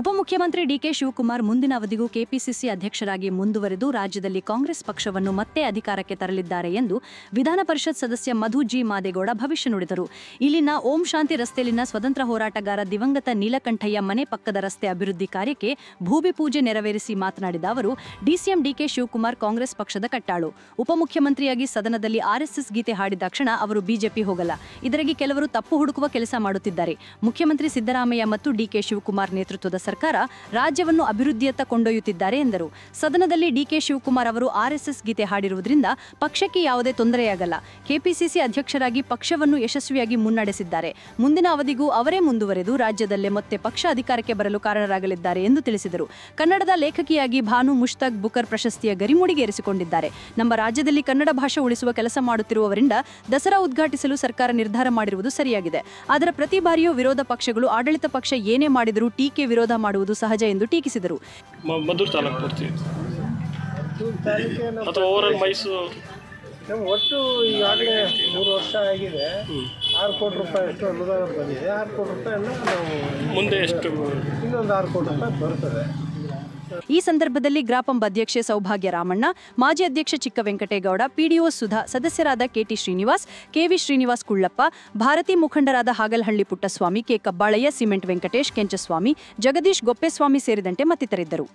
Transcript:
ಉಪಮುಖ್ಯಮಂತ್ರಿ ಡಿಕೆ ಶಿವಕುಮಾರ್ ಮುಂದಿನ ಅವಧಿಗೂ ಕೆಪಿಸಿಸಿ ಅಧ್ಯಕ್ಷರಾಗಿ ಮುಂದುವರೆದು ರಾಜ್ಯದಲ್ಲಿ ಕಾಂಗ್ರೆಸ್ ಪಕ್ಷವನ್ನು ಮತ್ತೆ ಅಧಿಕಾರಕ್ಕೆ ತರಲಿದ್ದಾರೆ ಎಂದು ವಿಧಾನ ಪರಿಷತ್ ಸದಸ್ಯ ಮಧು ಜಿ ಮಾದೇಗೌಡ ಭವಿಷ್ಯ ನುಡಿದರು. ಇಲ್ಲಿನ ಓಂ ಶಾಂತಿ ರಸ್ತೆಯಲ್ಲಿನ ಸ್ವತಂತ್ರ ಹೋರಾಟಗಾರ ದಿವಂಗತ ನೀಲಕಂಠಯ್ಯ ಮನೆ ಪಕ್ಕದ ರಸ್ತೆ ಅಭಿವೃದ್ಧಿ ಕಾರ್ಯಕ್ಕೆ ಭೂಮಿ ಪೂಜೆ ನೆರವೇರಿಸಿ ಮಾತನಾಡಿದ ಅವರು, ಡಿಸಿಎಂ ಡಿಕೆ ಶಿವಕುಮಾರ್ ಕಾಂಗ್ರೆಸ್ ಪಕ್ಷದ ಕಟ್ಟಾಳು. ಉಪಮುಖ್ಯಮಂತ್ರಿಯಾಗಿ ಸದನದಲ್ಲಿ ಆರ್ಎಸ್ಎಸ್ ಗೀತೆ ಹಾಡಿದ ಕ್ಷಣ ಅವರು ಬಿಜೆಪಿ ಹೋಗಲ್ಲ. ಇದರಾಗಿ ಕೆಲವರು ತಪ್ಪು ಹುಡುಕುವ ಕೆಲಸ ಮಾಡುತ್ತಿದ್ದಾರೆ. ಮುಖ್ಯಮಂತ್ರಿ ಸಿದ್ದರಾಮಯ್ಯ ಮತ್ತು ಡಿಕೆ ಶಿವಕುಮಾರ್ ನೇತೃತ್ವದ ಸರ್ಕಾರ ರಾಜ್ಯವನ್ನು ಅಭಿವೃದ್ಧಿಯತ್ತ ಕೊಂಡೊಯ್ಯುತ್ತಿದ್ದಾರೆ ಎಂದರು. ಸದನದಲ್ಲಿ ಡಿಕೆ ಶಿವಕುಮಾರ್ ಅವರು ಆರ್ಎಸ್ಎಸ್ ಗೀತೆ ಹಾಡಿರುವುದರಿಂದ ಪಕ್ಷಕ್ಕೆ ಯಾವುದೇ ತೊಂದರೆಯಾಗಲ್ಲ. ಕೆಪಿಸಿಸಿ ಅಧ್ಯಕ್ಷರಾಗಿ ಪಕ್ಷವನ್ನು ಯಶಸ್ವಿಯಾಗಿ ಮುನ್ನಡೆಸಿದ್ದಾರೆ. ಮುಂದಿನ ಅವಧಿಗೂ ಅವರೇ ಮುಂದುವರೆದು ರಾಜ್ಯದಲ್ಲೇ ಮತ್ತೆ ಪಕ್ಷ ಅಧಿಕಾರಕ್ಕೆ ಬರಲು ಕಾರಣರಾಗಲಿದ್ದಾರೆ ಎಂದು ತಿಳಿಸಿದರು. ಕನ್ನಡದ ಲೇಖಕಿಯಾಗಿ ಭಾನು ಮುಷ್ತಾಕ್ ಬುಕರ್ ಪ್ರಶಸ್ತಿಯ ಗರಿಮುಡಿಗೇರಿಸಿಕೊಂಡಿದ್ದಾರೆ. ನಮ್ಮ ರಾಜ್ಯದಲ್ಲಿ ಕನ್ನಡ ಭಾಷೆ ಉಳಿಸುವ ಕೆಲಸ ಮಾಡುತ್ತಿರುವವರಿಂದ ದಸರಾ ಉದ್ಘಾಟಿಸಲು ಸರ್ಕಾರ ನಿರ್ಧಾರ ಮಾಡಿರುವುದು ಸರಿಯಾಗಿದೆ. ಆದರೆ ಪ್ರತಿ ಬಾರಿಯೂ ವಿರೋಧ ಪಕ್ಷಗಳು ಆಡಳಿತ ಪಕ್ಷ ಏನೇ ಮಾಡಿದರೂ ಟೀಕೆ ವಿರೋಧ ಮಾಡುವುದು ಸಹಜ ಎಂದು ಟೀಕಿಸಿದರು. ಮದ್ದೂರು ತಾಲೂಕು ಬರ್ತೀವಿ ಅಥವಾ ಓವರಾಲ್ ಮೈಸೂರು ಒಟ್ಟು ಈಗಾಗಲೇ 3 ವರ್ಷ ಆಗಿದೆ. 6 ಕೋಟಿ ರೂಪಾಯಿ ಅಷ್ಟು ಅನುದಾನ ಬಂದಿದೆ. 6 ಕೋಟಿ ರೂಪಾಯಿಯನ್ನು ನಾವು ಮುಂದೆ ಎಷ್ಟು ಇನ್ನೊಂದು 6 ಕೋಟಿ ರೂಪಾಯಿ ಬರ್ತದೆ. ಈ ಸಂದರ್ಭದಲ್ಲಿ ಗ್ರಾಪಂ ಅಧ್ಯಕ್ಷೆ ಸೌಭಾಗ್ಯ ರಾಮಣ್ಣ, ಮಾಜಿ ಅಧ್ಯಕ್ಷ ಚಿಕ್ಕ ವೆಂಕಟೇಗೌಡ, ಪಿಡಿಒ ಸುಧಾ, ಸದಸ್ಯರಾದ ಕೆಟಿ ಶ್ರೀನಿವಾಸ್, ಕೆವಿ ಶ್ರೀನಿವಾಸ್ ಕುಳ್ಳಪ್ಪ, ಭಾರತಿ ಮುಖಂಡರಾದ ಹಾಗಲಹಳ್ಳಿ ಪುಟ್ಟಸ್ವಾಮಿ, ಕೆ ಕಬ್ಬಾಳಯ್ಯ, ಸಿಮೆಂಟ್ ವೆಂಕಟೇಶ್, ಕೆಂಚಸ್ವಾಮಿ, ಜಗದೀಶ್ ಗೊಪ್ಪೆಸ್ವಾಮಿ ಸೇರಿದಂತೆ ಮತ್ತಿತರಿದ್ದರು.